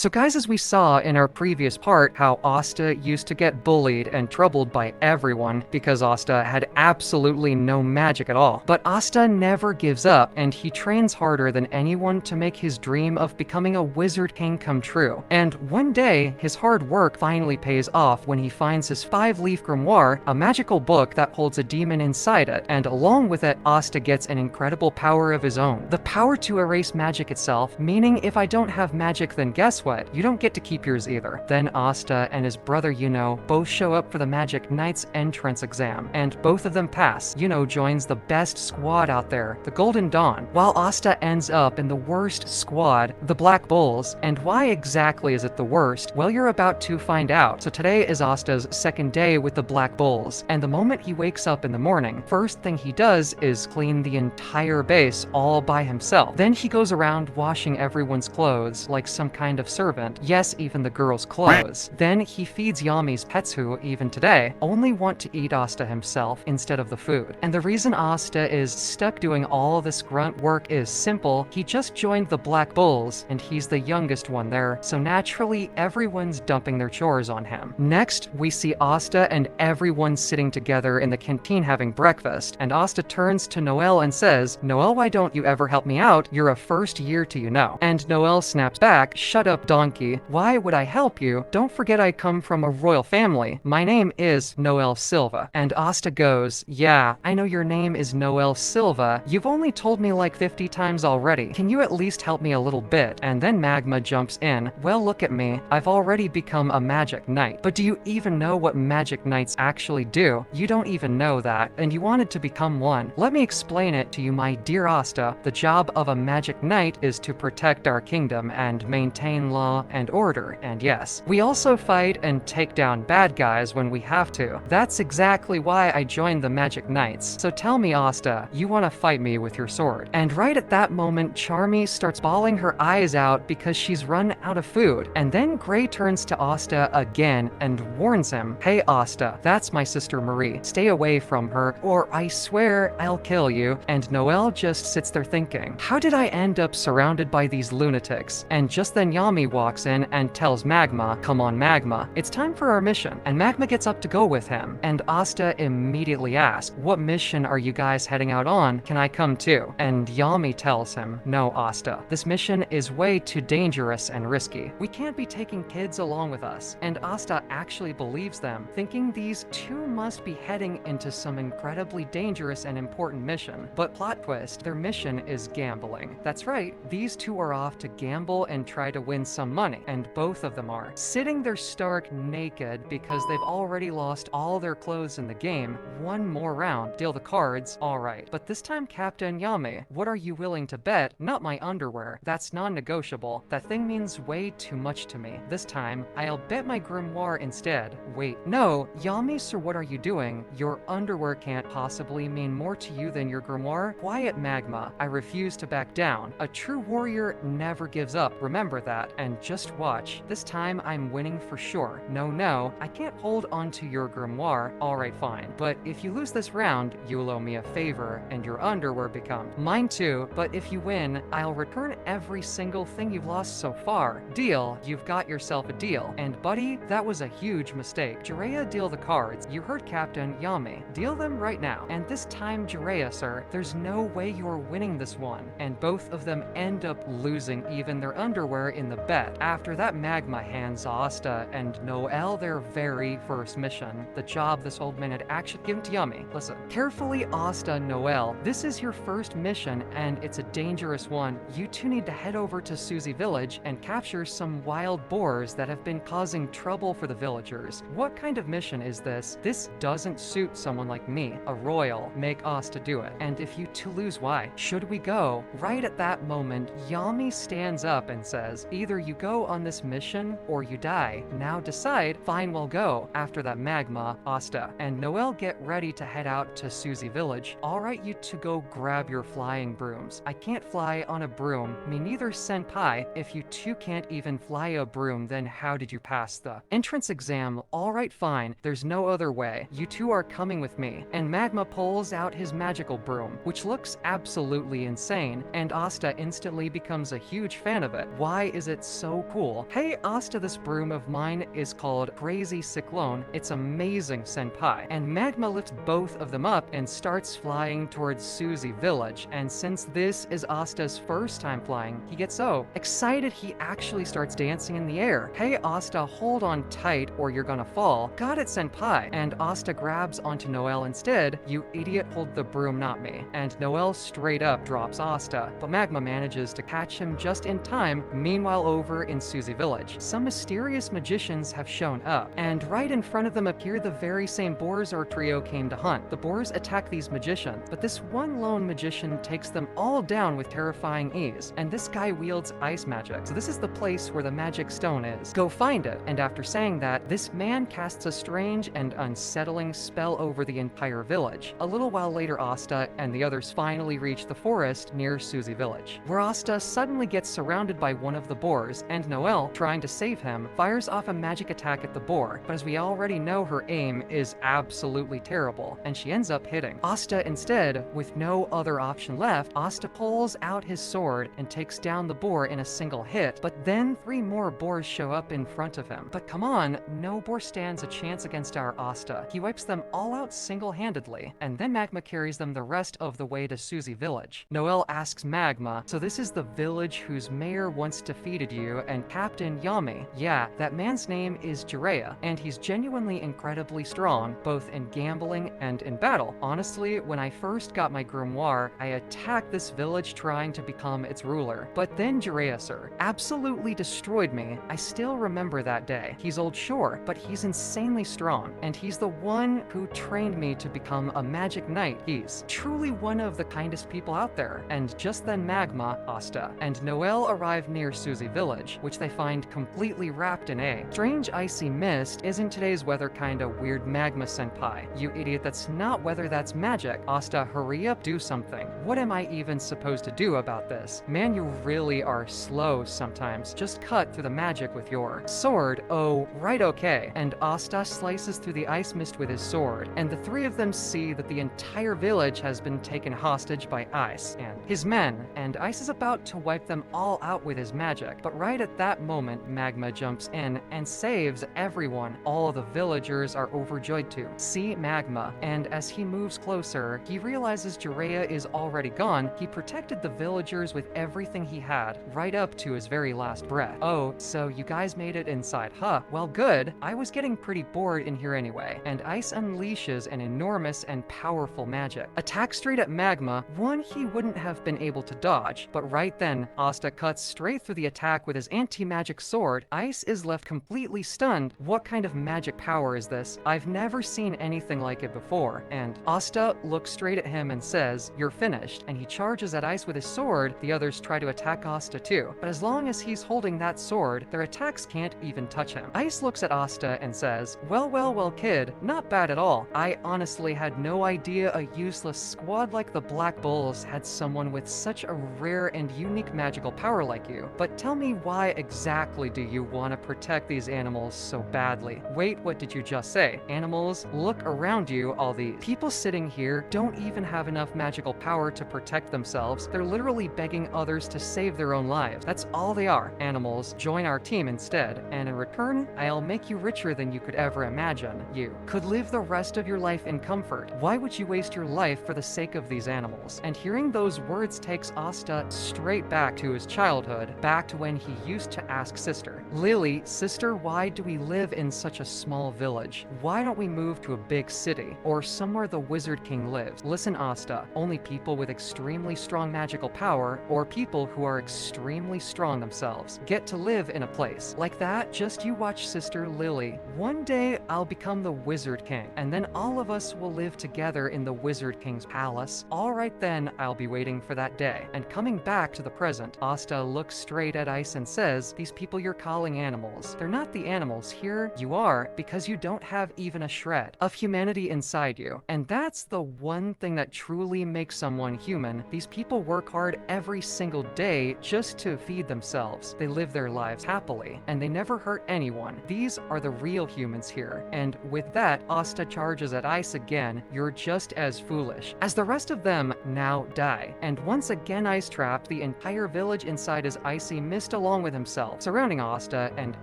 So guys, as we saw in our previous part, how Asta used to get bullied and troubled by everyone because Asta had absolutely no magic at all. But Asta never gives up, and he trains harder than anyone to make his dream of becoming a wizard king come true. And one day, his hard work finally pays off when he finds his Five-Leaf Grimoire, a magical book that holds a demon inside it, and along with it, Asta gets an incredible power of his own. The power to erase magic itself, meaning if I don't have magic, then guess what? You don't get to keep yours either. Then Asta and his brother Yuno both show up for the Magic Knight's entrance exam, and both of them pass. Yuno joins the best squad out there, the Golden Dawn, while Asta ends up in the worst squad, the Black Bulls. And why exactly is it the worst? Well, you're about to find out. So today is Asta's second day with the Black Bulls, and the moment he wakes up in the morning, first thing he does is clean the entire base all by himself. Then he goes around washing everyone's clothes like some kind of servant. Yes, even the girls' clothes. Then he feeds Yami's pets who, even today, only want to eat Asta himself instead of the food. And the reason Asta is stuck doing all this grunt work is simple. He just joined the Black Bulls, and he's the youngest one there, so naturally everyone's dumping their chores on him. Next, we see Asta and everyone sitting together in the canteen having breakfast, and Asta turns to Noelle and says, "Noelle, why don't you ever help me out? You're a first year to Yuno." And Noelle snaps back, "Shut up, donkey. Why would I help you? Don't forget I come from a royal family. My name is Noelle Silva." And Asta goes, "Yeah, I know your name is Noelle Silva. You've only told me like 50 times already. Can you at least help me a little bit?" And then Magma jumps in. "Well, look at me. I've already become a magic knight. But do you even know what magic knights actually do? You don't even know that, and you wanted to become one. Let me explain it to you, my dear Asta. The job of a magic knight is to protect our kingdom and maintain law and order, and yes, we also fight and take down bad guys when we have to. That's exactly why I joined the Magic Knights. So tell me, Asta, you want to fight me with your sword?" And right at that moment, Charmy starts bawling her eyes out because she's run out of food. And then Gray turns to Asta again and warns him, "Hey Asta, that's my sister Marie. Stay away from her, or I swear I'll kill you." And Noelle just sits there thinking, how did I end up surrounded by these lunatics? And just then Yami walks in and tells Magma, "Come on, Magma, it's time for our mission." And Magma gets up to go with him, and Asta immediately asks, "What mission are you guys heading out on? Can I come too?" And Yami tells him, "No, Asta, this mission is way too dangerous and risky. We can't be taking kids along with us." And Asta actually believes them, thinking these two must be heading into some incredibly dangerous and important mission. But plot twist, their mission is gambling. That's right, these two are off to gamble and try to win some money, and both of them are sitting there stark naked because they've already lost all their clothes in the game. One more round, deal the cards, alright. But this time, Captain Yami, what are you willing to bet? Not my underwear. That's non-negotiable. That thing means way too much to me. This time, I'll bet my grimoire instead. Wait, no, Yami, sir, what are you doing? Your underwear can't possibly mean more to you than your grimoire? Quiet, Magma. I refuse to back down. A true warrior never gives up. Remember that, and just watch. This time, I'm winning for sure. No, I can't hold onto your grimoire. Alright, fine. But if you lose this round, you'll owe me a favor, and your underwear become mine too. But if you win, I'll return every single thing you've lost so far. Deal? You've got yourself a deal. And buddy, that was a huge mistake. Jiraiya, deal the cards. You heard Captain Yami. Deal them right now. And this time, Jiraiya, sir, there's no way you're winning this one. And both of them end up losing even their underwear in the bet. After that, Magma hands Asta and Noelle their very first mission, the job this old man had actually given to Yami. Listen, carefully, Asta, Noelle, this is your first mission, and it's a dangerous one. You two need to head over to Suzy Village and capture some wild boars that have been causing trouble for the villagers. What kind of mission is this? This doesn't suit someone like me, a royal. Make Asta do it. And if you two lose, why? Should we go? Right at that moment, Yami stands up and says, either you go on this mission or you die. Now decide. Fine, we'll go. After that, Magma, Asta, and Noelle get ready to head out to Suzy Village. Alright, you two go grab your flying brooms. I can't fly on a broom. Me neither, senpai. If you two can't even fly a broom, then how did you pass the entrance exam? Alright, fine. There's no other way. You two are coming with me. And Magma pulls out his magical broom, which looks absolutely insane, and Asta instantly becomes a huge fan of it. Why is it so cool. Hey Asta, this broom of mine is called Crazy Cyclone. It's amazing, senpai. And Magma lifts both of them up and starts flying towards Suzy Village. And since this is Asta's first time flying, he gets so excited he actually starts dancing in the air. Hey Asta, hold on tight or you're gonna fall. Got it, senpai. And Asta grabs onto Noelle instead. You idiot, hold the broom, not me. And Noelle straight up drops Asta, but Magma manages to catch him just in time. Meanwhile, over in Suzy Village, some mysterious magicians have shown up, and right in front of them appear the very same boars our trio came to hunt. The boars attack these magicians, but this one lone magician takes them all down with terrifying ease, and this guy wields ice magic, so this is the place where the magic stone is. Go find it. And after saying that, this man casts a strange and unsettling spell over the entire village. A little while later, Asta and the others finally reach the forest near Suzy Village, where Asta suddenly gets surrounded by one of the boars, and Noelle, trying to save him, fires off a magic attack at the boar, but as we already know, her aim is absolutely terrible, and she ends up hitting. Asta instead, with no other option left, Asta pulls out his sword and takes down the boar in a single hit, but then 3 more boars show up in front of him. But come on, no boar stands a chance against our Asta. He wipes them all out single-handedly, and then Magma carries them the rest of the way to Suzy Village. Noelle asks Magma, so this is the village whose mayor once defeated you and Captain Yami. Yeah, that man's name is Jiraiya, and he's genuinely incredibly strong, both in gambling and in battle. Honestly, when I first got my grimoire, I attacked this village trying to become its ruler. But then Jiraiya, sir, absolutely destroyed me. I still remember that day. He's old, sure, but he's insanely strong, and he's the one who trained me to become a magic knight. He's truly one of the kindest people out there. And just then Magma, Asta, and Noelle arrive near Suzy Village, which they find completely wrapped in a strange icy mist. Isn't today's weather kinda weird, Magma senpai? You idiot, that's not weather, that's magic. Asta, hurry up, do something. What am I even supposed to do about this? Man, you really are slow sometimes. Just cut through the magic with your sword. Oh, right, okay. And Asta slices through the ice mist with his sword, and the 3 of them see that the entire village has been taken hostage by Ice and his men, and Ice is about to wipe them all out with his magic. But right at that moment, Magma jumps in and saves everyone. All the villagers are overjoyed to see Magma, and as he moves closer, he realizes Jiraiya is already gone. He protected the villagers with everything he had, right up to his very last breath. Oh, so you guys made it inside, huh? Well, good. I was getting pretty bored in here anyway. And Ice unleashes an enormous and powerful magic. Attack straight at Magma, one he wouldn't have been able to dodge, but right then, Asta cuts straight through the attack with his anti-magic sword. Ice is left completely stunned. What kind of magic power is this? I've never seen anything like it before. And Asta looks straight at him and says, you're finished, and he charges at Ice with his sword. The others try to attack Asta too, but as long as he's holding that sword, their attacks can't even touch him. Ice looks at Asta and says, well, kid, not bad at all. I honestly had no idea a useless squad like the Black Bulls had someone with such a rare and unique magical power like you. But tell me, why exactly do you want to protect these animals so badly? Wait, what did you just say? Animals, look around you. All these people sitting here don't even have enough magical power to protect themselves. They're literally begging others to save their own lives. That's all they are. Animals, join our team instead, and in return, I'll make you richer than you could ever imagine. You could live the rest of your life in comfort. Why would you waste your life for the sake of these animals? And hearing those words takes Asta straight back to his childhood, back to when he used to ask Sister, Lily, sister, why do we live in such a small village? Why don't we move to a big city, or somewhere the Wizard King lives? Listen, Asta, only people with extremely strong magical power, or people who are extremely strong themselves, get to live in a place like that. Just you watch, Sister Lily. One day I'll become the Wizard King, and then all of us will live together in the Wizard King's palace. All right then, I'll be waiting for that day. And coming back to the present, Asta looks straight at Ice and says, these people you're calling animals, they're not the animals here. You are, because you don't have even a shred of humanity inside you. And that's the one thing that truly makes someone human. These people work hard every single day just to feed themselves. They live their lives happily, and they never hurt anyone. These are the real humans here. And with that, Asta charges at Ice again. You're just as foolish as the rest of them. Now die. And once again Ice trapped the entire village inside his icy mist along with himself, surrounding Asta and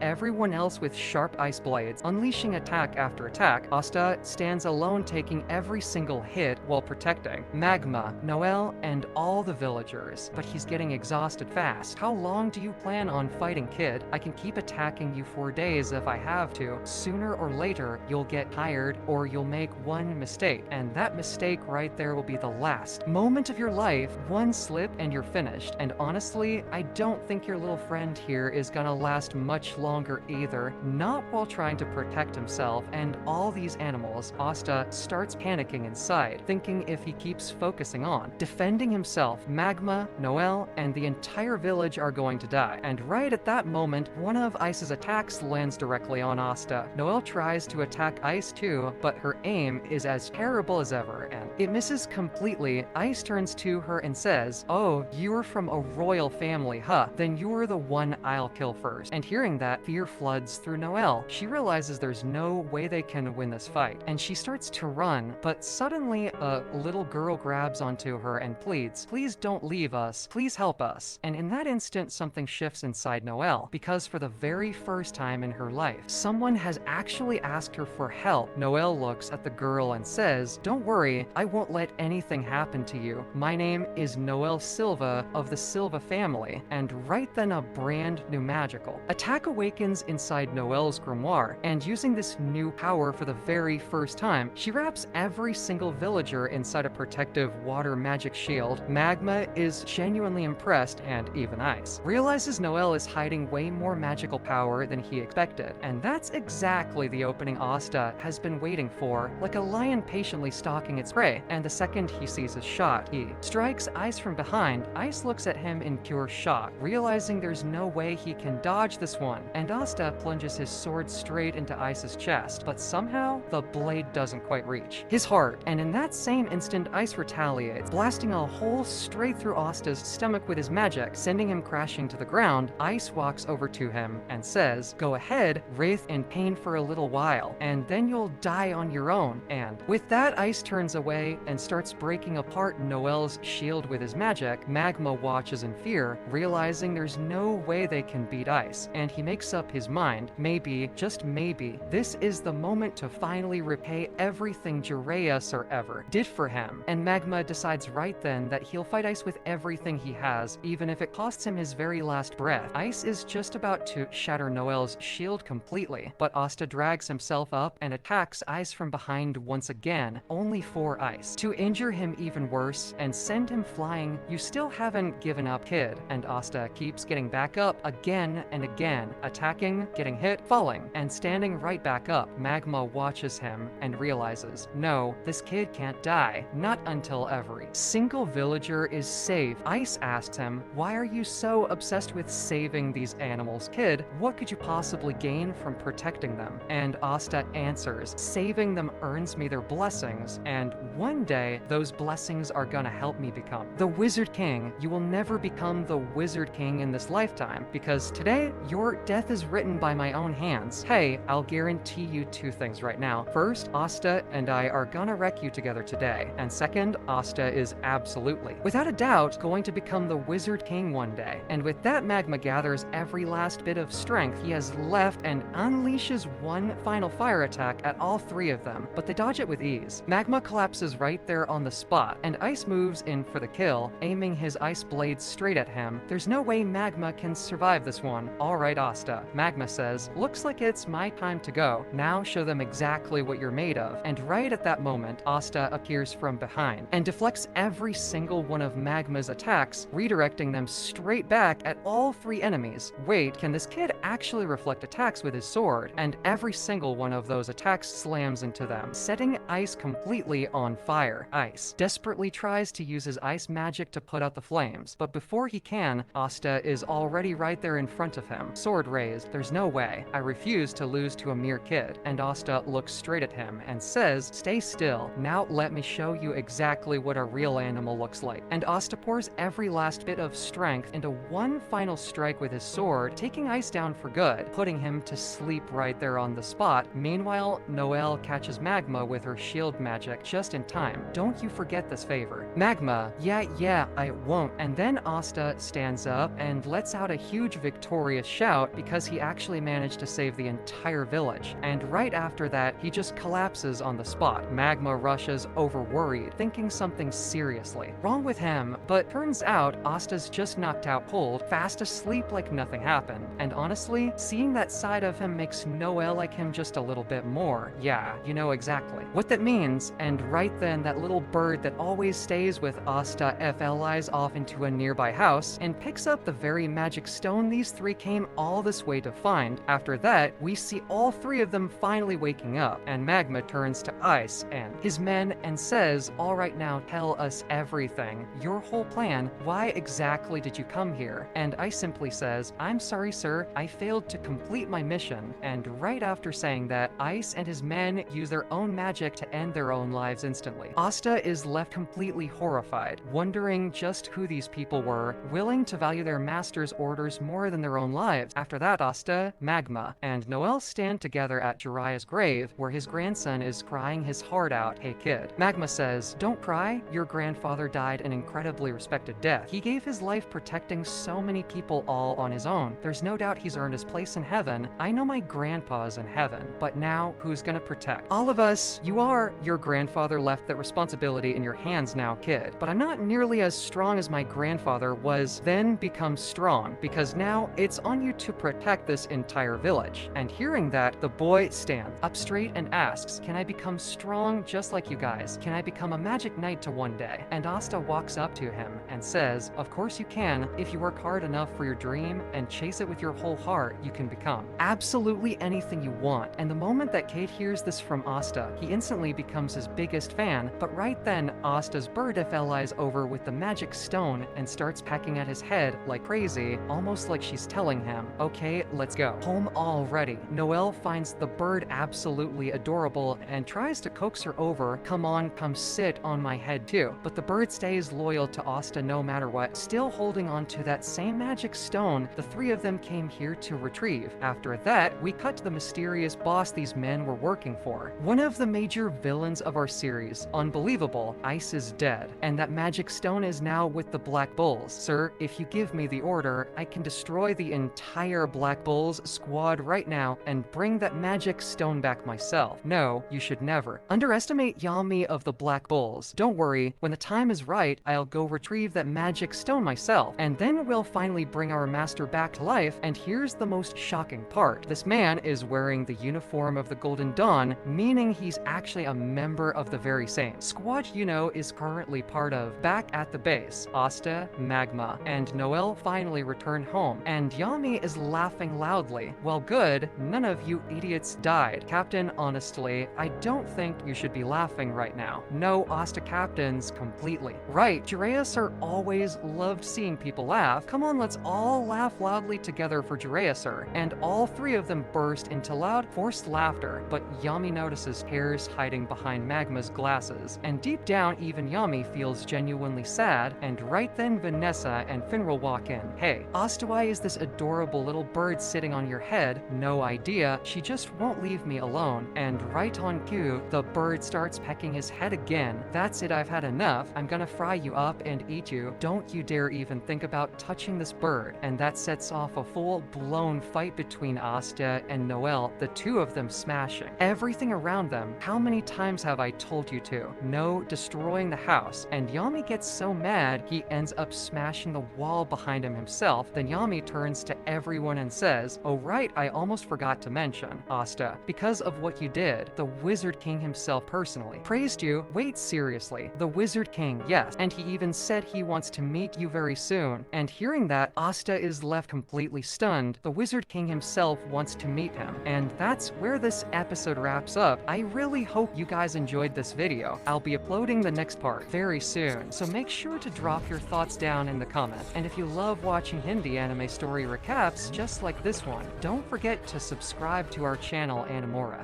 everyone else with sharp ice blades, unleashing attack after attack. Asta stands alone, taking every single hit while protecting Magma, Noelle, and all the villagers. But he's getting exhausted fast. How long do you plan on fighting, kid? I can keep attacking you for days if I have to. Sooner or later, you'll get tired or you'll make one mistake, and that mistake right there will be the last moment of your life. One slip and you're finished. And honestly, I don't think your little friend here is gonna last much longer either, not while trying to protect himself and all these animals. Asta starts panicking inside, thinking if he keeps focusing on defending himself, Magma, Noelle, and the entire village are going to die. And right at that moment, one of Ice's attacks lands directly on Asta. Noelle tries to attack Ice too, but her aim is as terrible as ever, and it misses completely. Ice turns to her and says, "Oh, you're from a royal family, huh? Then you're the one I'll kill first." And hearing that, fear floods through Noelle. She realizes there's no way they can win this fight, and she starts to run, but suddenly a little girl grabs onto her and pleads, "Please don't leave us, please help us." And in that instant, something shifts inside Noelle, because for the very first time in her life, someone has actually asked her for help. Noelle looks at the girl and says, "Don't worry, I won't let anything happen to you. My name is Noelle Silva of the Silva family." And right then, a brand new magical attack awakens inside Noelle's grimoire, and using this new power for the very first time, she wraps every single villager inside a protective water magic shield. Magma is genuinely impressed, and even Ice realizes Noelle is hiding way more magical power than he expected. And that's exactly the opening Asta has been waiting for, like a lion patiently stalking its prey. And the second he sees his shot, he strikes Ice from behind. Ice looks at him in pure shock, realizing there's no way he can dodge this one. And Asta plunges his sword straight into Ice's chest, but somehow the blade doesn't quite reach his heart. And in that same instant, Ice retaliates, blasting a hole straight through Asta's stomach with his magic, sending him crashing to the ground. Ice walks over to him and says, "Go ahead, writhe in pain for a little while, and then you'll die on your own." And with that, Ice turns away and starts breaking apart Noelle's shield with his magic. Magma watches in fear, realizing there's no way they can beat Ice, and he makes up his mind. Maybe, just maybe, this is the moment to finally repay everything Jiraeus ever did for him. And Magma decides right then that he'll fight Ice with everything he has, even if it costs him his very last breath. Ice is just about to shatter Noelle's shield completely, but Asta drags himself up and attacks Ice from behind once again, only for Ice to injure him even worse and send him flying. "You still haven't given up, kid." And Asta keeps getting back up again and again, attacking, getting hit, falling, and standing right back up. Magma watches him and realizes, no, this kid can't die, not until every single villager is safe. Ice asks him, "Why are you so obsessed with saving these animals, kid? What could you possibly gain from protecting them?" And Asta answers, "Saving them earns me their blessings, and one day those blessings are gonna help me become the Wizard King. You will never become the Wizard King in this lifetime, because today your death is written by my own hands. Hey, I'll guarantee you two things right now. First, Asta and I are gonna wreck you together today. And second, Asta is absolutely, without a doubt, going to become the Wizard King one day." And with that, Magma gathers every last bit of strength he has left and unleashes one final fire attack at all three of them, but they dodge it with ease. Magma collapses right there on the spot, and Ice moves in for the kill, aiming his ice blade straight at him. There's no way Magma can survive this one. "All right, Asta," Magma says, "looks like it's my time to go. Now show them exactly what you're made of." And right at that moment, Asta appears from behind and deflects every single one of Magma's attacks, redirecting them straight back at all three enemies. Wait, can this kid actually reflect attacks with his sword? And every single one of those attacks slams into them, setting Ice completely on fire. Ice desperately tries to use his ice magic to put out the flames, but before he can, Asta is already right there in front of him, sword raised. "There's no way. I refuse to lose to a mere kid." And Asta looks straight at him and says, "Stay still. Now let me show you exactly what a real animal looks like." And Asta pours every last bit of strength into one final strike with his sword, taking Ice down for good, putting him to sleep right there on the spot. Meanwhile, Noelle catches Magma with her shield magic just in time. Don't you forget this favor. Magma, yeah, I won't. And then Asta stands up and lets out a huge victorious shout because he actually managed to save the entire village. And right after that, he just collapses on the spot. Magma rushes over worried, thinking something seriously wrong with him, but turns out Asta's just knocked out cold, fast asleep like nothing happened. And honestly, seeing that side of him makes Noelle like him just a little bit more. Yeah, you know exactly what that means. And right then, that little bird that always stays with Asta flies off into a nearby house and picks up the very magic stone these three came all this way to find. After that, we see all three of them finally waking up, and Magma turns to Ice and his men and says, "All right, now tell us everything. Your whole plan. Why exactly did you come here?" And Ice simply says, "I'm sorry, sir. I failed to complete my mission." And right after saying that, Ice and his men use their own magic to end their own lives instantly. Asta is left completely horrified, wondering just who these people were, willing to value their master's orders more than their own lives. After that, Asta, Magma, and Noelle stand together at Jiraiya's grave, where his grandson is crying his heart out. "Hey kid." Magma says, "Don't cry. Your grandfather died an incredibly respected death. He gave his life protecting so many people all on his own. There's no doubt he's earned his place in heaven. I know my grandpa's in heaven, but now who's gonna protect all of us? Your grandfather left that responsibility in your hands now, kid. But I'm not nearly as strong as my grandfather was then become strong, because now it's on you to protect this entire village." And hearing that, the boy stands up straight and asks, "Can I become strong just like you guys? Can I become a magic knight to one day?" And Asta walks up to him and says, "Of course you can. If you work hard enough for your dream and chase it with your whole heart, you can become absolutely anything you want." And the moment that Kate hears this from Asta, he instantly becomes his biggest fan. But right then, Asta's bird flies over with the magic stone and starts pecking at his head like crazy, almost like she's telling him, "Okay, let's go home already." Noelle finds the bird absolutely adorable and tries to coax her over. "Come on, come sit on my head too." But the bird stays loyal to Asta no matter what, still holding on to that same magic stone the three of them came here to retrieve. After that, we cut to the mysterious boss these men were working for. One of the major villains of our series. Unbelievable, Ice is dead, and that magic stone is now with the Black Bulls. "Sir, if you give me the order, I can destroy the entire Black Bulls squad right now and bring that magic stone back myself." "No, you should never underestimate Yami of the Black Bulls. Don't worry, when the time is right, I'll go retrieve that magic stone myself, and then we'll finally bring our master back to life." And here's the most shocking part. This man is wearing the uniform of the Golden Dawn, meaning he's actually a member of the very same squad Yuno is currently part of. Back at the base, Asta, Magma, and Noelle finally return home, and Yami is laughing loudly. "Well, good, none of you idiots died. Captain, honestly, I don't think you should be laughing right now." "No, Asta captains completely right. Jiraiya sir always loved seeing people laugh. Come on, let's all laugh loudly together for Jiraiya sir." And all three of them burst into loud, forced laughter, but Yami notices hairs hiding behind Magma's glasses, and deep down, even Yami feels genuinely sad. And right then, Vanessa and Finral walk in. "Hey, Asta, why is this adorable little bird sitting on your head?" "No idea. She just won't leave me alone." And right on cue, the bird starts pecking his head again. "That's it, I've had enough. I'm gonna fry you up and eat you. Don't you dare even think about touching this bird." And that sets off a full-blown fight between Asta and Noelle, the two of them smashing everything around them. "How many times have I told you to? No destroying the house." And Yami gets so mad, he ends up smashing the wall behind him himself. Then Yami turns to everyone and says, "Oh right, I almost forgot to mention, Asta, because of what you did, the Wizard King himself personally praised you." "Wait, seriously? The Wizard King?" "Yes, and he even said he wants to meet you very soon." And hearing that, Asta is left completely stunned. The Wizard King himself wants to meet him. And that's where this episode wraps up. I really hope you guys enjoyed this video. I'll be uploading the next part very soon, so make sure to drop your thoughts down in the comments. And if you love watching Hindi anime story recaps just like this one, don't forget to subscribe to our channel Animora.